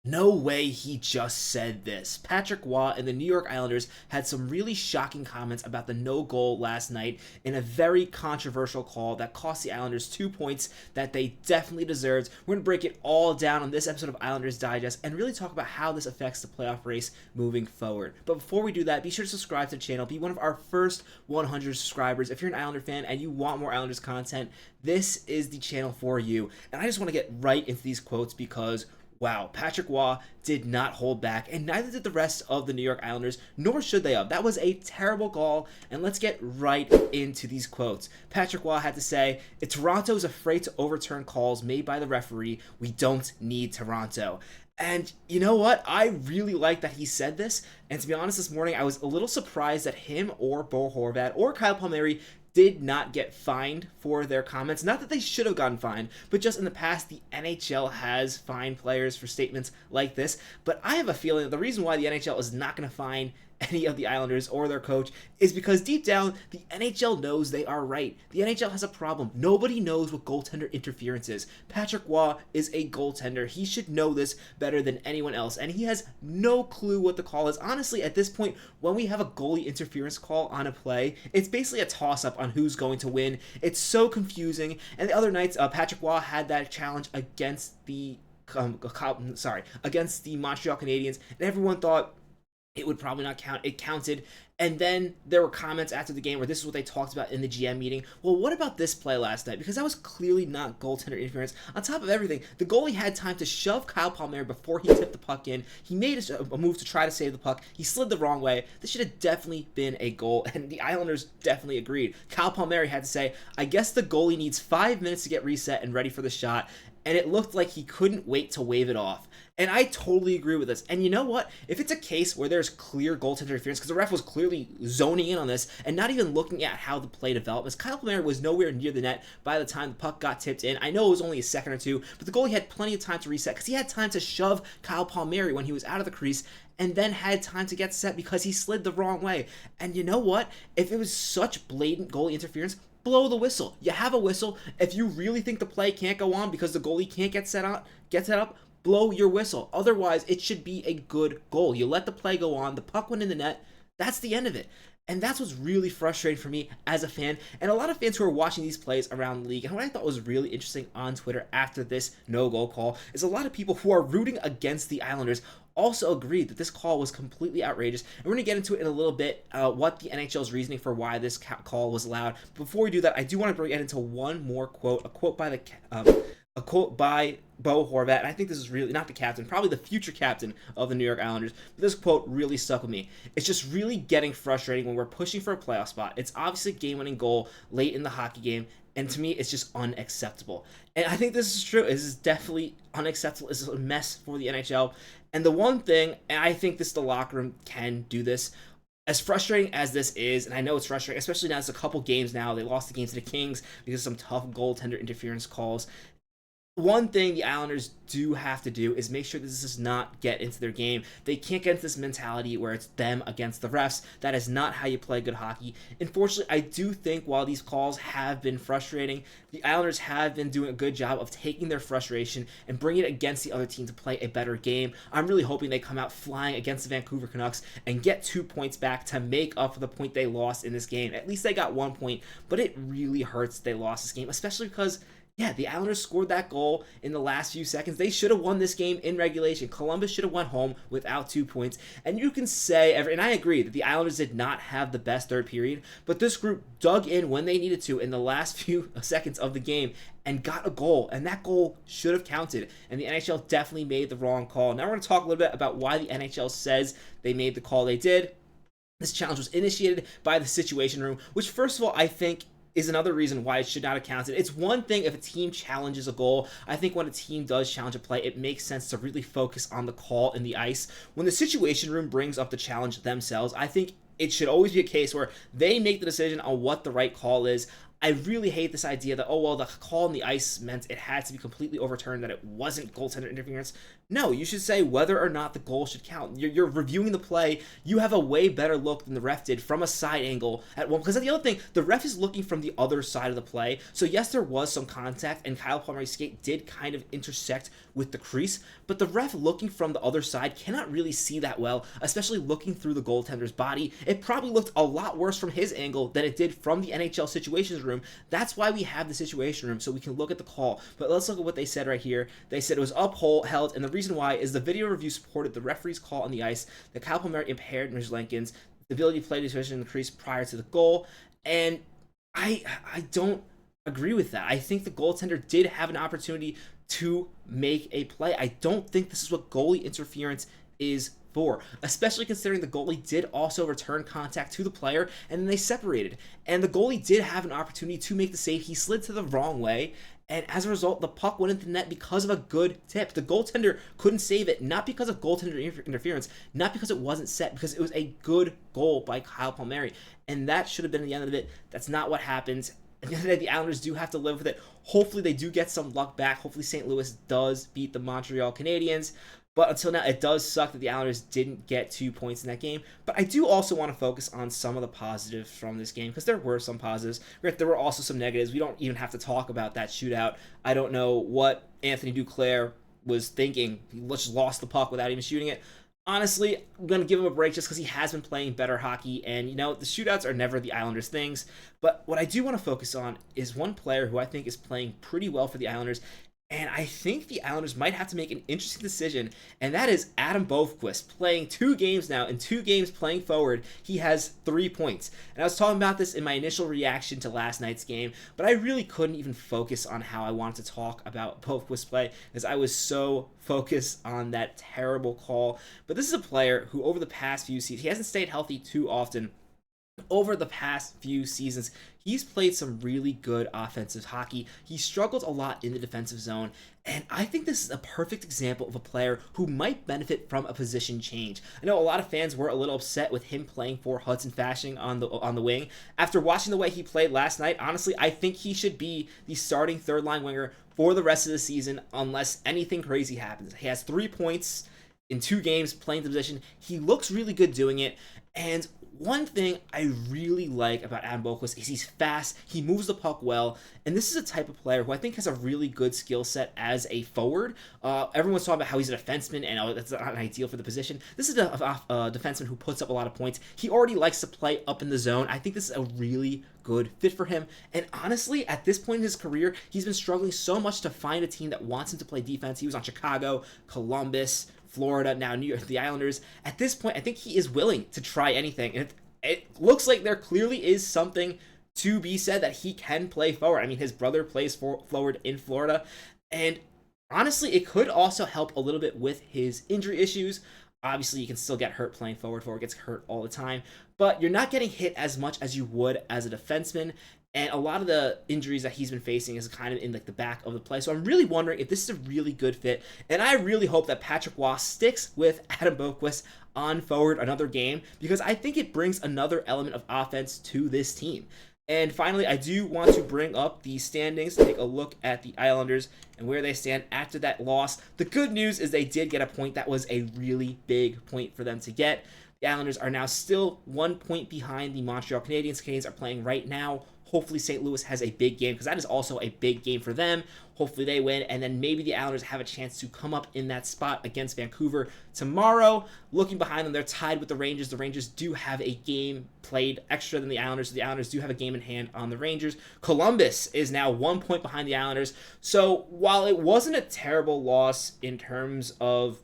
No way he just said this. Patrick Waugh and the New York Islanders had some really shocking comments about the no goal last night in a very controversial call that cost the Islanders 2 points that they definitely deserved. We're going to break it all down on this episode of Islanders Digest and really talk about how this affects the playoff race moving forward. But before we do that, be sure to subscribe to the channel. Be one of our first 100 subscribers. If you're an Islander fan and you want more Islanders content, this is the channel for you. And I just want to get right into these quotes because wow, Patrick Waugh did not hold back, and neither did the rest of the New York Islanders, nor should they have. That was a terrible call, and let's get right into these quotes. Patrick Waugh had to say, if Toronto is afraid to overturn calls made by the referee, we don't need Toronto. And you know what? I really like that he said this, and to be honest, this morning I was a little surprised that him or Bo Horvat or Kyle Palmieri did not get fined for their comments. Not that they should have gotten fined, but just in the past, the NHL has fined players for statements like this. But I have a feeling that the reason why the NHL is not going to fine any of the Islanders or their coach is because deep down, the NHL knows they are right. The NHL has a problem. Nobody knows what goaltender interference is. Patrick Waugh is a goaltender. He should know this better than anyone else, and he has no clue what the call is. Honestly, at this point, when we have a goalie interference call on a play, it's basically a toss-up on who's going to win. It's so confusing, and the other nights, Patrick Waugh had that challenge against the against the Montreal Canadiens, and everyone thought it would probably not count. It counted. And then there were comments after the game where this is what they talked about in the GM meeting. Well, what about this play last night? Because that was clearly not goaltender interference. On top of everything, the goalie had time to shove Kyle Palmieri before he tipped the puck in. He made a move to try to save the puck. He slid the wrong way. This should have definitely been a goal, and the Islanders definitely agreed. Kyle Palmieri had to say, I guess the goalie needs 5 minutes to get reset and ready for the shot, and it looked like he couldn't wait to wave it off. And I totally agree with this. And you know what? If it's a case where there's clear goaltender interference, because the ref was clearly zoning in on this and not even looking at how the play developed, as Kyle Palmieri was nowhere near the net by the time the puck got tipped in. I know it was only a second or two, but the goalie had plenty of time to reset because he had time to shove Kyle Palmieri when he was out of the crease and then had time to get set because he slid the wrong way. And you know what? If it was such blatant goalie interference, blow the whistle. You have a whistle. If you really think the play can't go on because the goalie can't get set up, blow your whistle. Otherwise, it should be a good goal. You let the play go on. The puck went in the net. That's the end of it. And that's what's really frustrating for me as a fan, and a lot of fans who are watching these plays around the league. And what I thought was really interesting on Twitter after this no-goal call is a lot of people who are rooting against the Islanders also agreed that this call was completely outrageous. And we're going to get into it in a little bit, what the NHL's reasoning for why this call was allowed. Before we do that, I do want to get into one more quote, a quote by Bo Horvat, and I think this is really not the captain, probably the future captain of the New York Islanders. But this quote really stuck with me. It's just really getting frustrating when we're pushing for a playoff spot. It's obviously a game-winning goal late in the hockey game, and to me, it's just unacceptable. And I think this is true. This is definitely unacceptable. This is a mess for the NHL. And the one thing, and I think the locker room can do this, as frustrating as this is, and I know it's frustrating, especially now it's a couple games now. They lost the game to the Kings because of some tough goaltender interference calls. One thing the Islanders do have to do is make sure this does not get into their game. They can't get into this mentality where it's them against the refs. That is not how you play good hockey. Unfortunately, I do think while these calls have been frustrating, the Islanders have been doing a good job of taking their frustration and bringing it against the other team to play a better game. I'm really hoping they come out flying against the Vancouver Canucks and get 2 points back to make up for the point they lost in this game. At least they got 1 point, but it really hurts they lost this game, especially because yeah, the Islanders scored that goal in the last few seconds. They should have won this game in regulation. Columbus should have went home without 2 points. And you can say, and I agree, that the Islanders did not have the best third period, but this group dug in when they needed to in the last few seconds of the game and got a goal. And that goal should have counted. And the NHL definitely made the wrong call. Now we're going to talk a little bit about why the NHL says they made the call they did. This challenge was initiated by the Situation Room, which first of all, I think is another reason why it should not have counted. It's one thing if a team challenges a goal. I think when a team does challenge a play, it makes sense to really focus on the call in the ice. When the Situation Room brings up the challenge themselves, I think it should always be a case where they make the decision on what the right call is. I really hate this idea that, oh, well, the call in the ice meant it had to be completely overturned, that it wasn't goaltender interference. No, you should say whether or not the goal should count. You're reviewing the play. You have a way better look than the ref did from a side angle at one. Because the other thing, the ref is looking from the other side of the play. So yes, there was some contact, and Kyle Palmieri's skate did kind of intersect with the crease. But the ref looking from the other side cannot really see that well, especially looking through the goaltender's body. It probably looked a lot worse from his angle than it did from the NHL Situations Room. That's why we have the Situation Room, so we can look at the call. But let's look at what they said right here. They said it was upheld, and the reason why is the video review supported the referee's call on the ice that Kyle Palmieri impaired Mizlenkin's ability to play the situation in the crease prior to the goal. And I don't agree with that. I think the goaltender did have an opportunity to make a play. I don't think this is what goalie interference is for, especially considering the goalie did also return contact to the player and then they separated. And the goalie did have an opportunity to make the save. He slid to the wrong way, and as a result, the puck went into the net because of a good tip. The goaltender couldn't save it, not because of goaltender interference, not because it wasn't set, because it was a good goal by Kyle Palmieri. And that should have been the end of it. That's not what happened. At the end of the day, the Islanders do have to live with it. Hopefully, they do get some luck back. Hopefully, St. Louis does beat the Montreal Canadiens. But until now, it does suck that the Islanders didn't get 2 points in that game. But I do also want to focus on some of the positives from this game, because there were some positives. There were also some negatives. We don't even have to talk about that shootout. I don't know what Anthony Duclair was thinking. He just lost the puck without even shooting it. Honestly, I'm going to give him a break just because he has been playing better hockey. And, you know, the shootouts are never the Islanders' things. But what I do want to focus on is one player who I think is playing pretty well for the Islanders. And I think the Islanders might have to make an interesting decision, and that is Adam Boqvist playing 2 games now. In 2 games playing forward, he has 3 points. And I was talking about this in my initial reaction to last night's game, but I really couldn't even focus on how I wanted to talk about Boqvist's play, as I was so focused on that terrible call. But this is a player who over the past few seasons, he hasn't stayed healthy too often. Over the past few seasons, he's played some really good offensive hockey. He struggled a lot in the defensive zone, and I think this is a perfect example of a player who might benefit from a position change. I know a lot of fans were a little upset with him playing for Hudson Fasching on the wing. After watching the way he played last night, honestly, I think he should be the starting third-line winger for the rest of the season unless anything crazy happens. He has 3 points in 2 games playing the position. He looks really good doing it, and one thing I really like about Adam Boqvist is he's fast, he moves the puck well, and this is a type of player who I think has a really good skill set as a forward. Everyone's talking about how he's a defenseman, and that's not ideal for the position. This is a defenseman who puts up a lot of points. He already likes to play up in the zone. I think this is a really good fit for him, and honestly, at this point in his career, he's been struggling so much to find a team that wants him to play defense. He was on Chicago, Columbus, Florida, now New York, the Islanders. At this point, I think he is willing to try anything. And it looks like there clearly is something to be said that he can play forward. I mean, his brother plays forward in Florida. And honestly, it could also help a little bit with his injury issues. Obviously, you can still get hurt playing forward. Forward gets hurt all the time. But you're not getting hit as much as you would as a defenseman. And a lot of the injuries that he's been facing is kind of in like the back of the play. So I'm really wondering if this is a really good fit. And I really hope that Patrick Waugh sticks with Adam Boqvist on forward another game, because I think it brings another element of offense to this team. And finally, I do want to bring up the standings, take a look at the Islanders and where they stand after that loss. The good news is they did get a point. That was a really big point for them to get. The Islanders are now still 1 point behind the Montreal Canadiens. Canadiens are playing right now. Hopefully St. Louis has a big game, because that is also a big game for them. Hopefully they win, and then maybe the Islanders have a chance to come up in that spot against Vancouver tomorrow. Looking behind them, they're tied with the Rangers. The Rangers do have a game played extra than the Islanders, so the Islanders do have a game in hand on the Rangers. Columbus is now 1 point behind the Islanders. So while it wasn't a terrible loss in terms of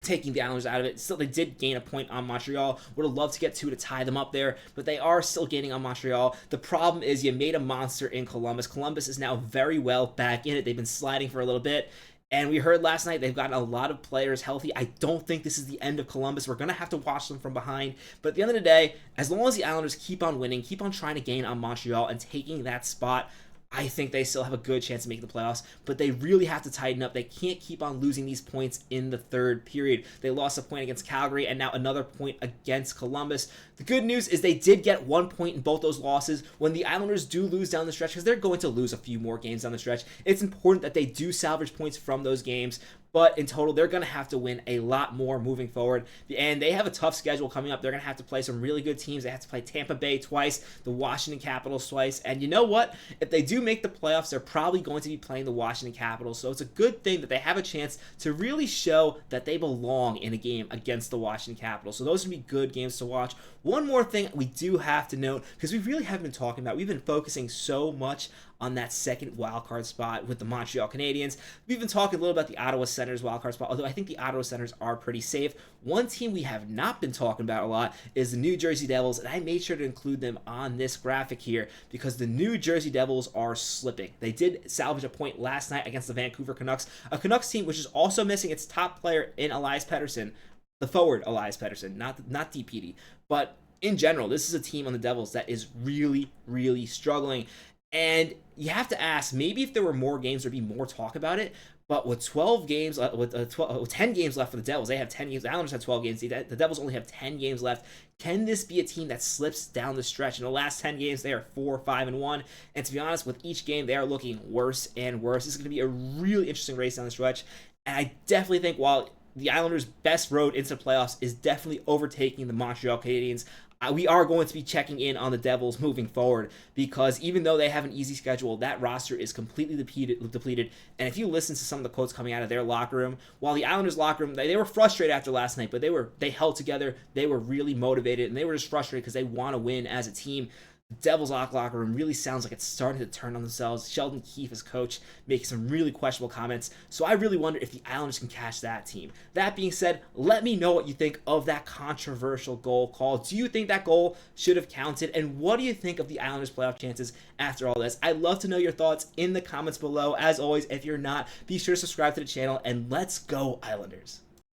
taking the Islanders out of it, still they did gain a point on Montreal. Would have loved to get 2 to tie them up there, but they are still gaining on Montreal. The problem is you made a monster in Columbus. Columbus is now very well back in it. They've been sliding for a little bit, and we heard last night they've gotten a lot of players healthy. I don't think this is the end of Columbus. We're going to have to watch them from behind, but at the end of the day, as long as the Islanders keep on winning, keep on trying to gain on Montreal and taking that spot, I think they still have a good chance of making the playoffs, but they really have to tighten up. They can't keep on losing these points in the third period. They lost a point against Calgary and now another point against Columbus. The good news is they did get 1 point in both those losses. When the Islanders do lose down the stretch, because they're going to lose a few more games down the stretch, it's important that they do salvage points from those games. but in total, they're going to have to win a lot more moving forward. And they have a tough schedule coming up. They're going to have to play some really good teams. They have to play Tampa Bay twice, the Washington Capitals twice. And you know what? If they do make the playoffs, they're probably going to be playing the Washington Capitals. So it's a good thing that they have a chance to really show that they belong in a game against the Washington Capitals. So those would be good games to watch. One more thing we do have to note, because we really haven't been talking about, we've been focusing so much on that second wildcard spot with the Montreal Canadiens. We've been talking a little about the Ottawa Senators wildcard spot, although I think the Ottawa Senators are pretty safe. One team we have not been talking about a lot is the New Jersey Devils, and I made sure to include them on this graphic here because the New Jersey Devils are slipping. They did salvage a point last night against the Vancouver Canucks, a Canucks team which is also missing its top player in Elias Pettersson, the forward Elias Pettersson, not DPD. But in general, this is a team on the Devils that is really, really struggling. And you have to ask, maybe if there were more games, there'd be more talk about it. But with 12 games, with 10 games left for the Devils, they have 10 games. The Islanders have 12 games. The Devils only have 10 games left. Can this be a team that slips down the stretch? In the last 10 games, they are 4-5-1. And to be honest, with each game, they are looking worse and worse. This is going to be a really interesting race down the stretch. And I definitely think while the Islanders' best road into the playoffs is definitely overtaking the Montreal Canadiens, we are going to be checking in on the Devils moving forward because even though they have an easy schedule, that roster is completely depleted. And if you listen to some of the quotes coming out of their locker room, while the Islanders' locker room, they were frustrated after last night, but they held together, they were really motivated, and they were just frustrated because they want to win as a team. Devils locker room really sounds like it's starting to turn on themselves. Sheldon Keefe as coach making some really questionable comments. So I really wonder if the Islanders can catch that team. That being said, let me know what you think of that controversial goal call. Do you think that goal should have counted? And what do you think of the Islanders' playoff chances after all this? I'd love to know your thoughts in the comments below. As always, if you're not, be sure to subscribe to the channel and let's go Islanders.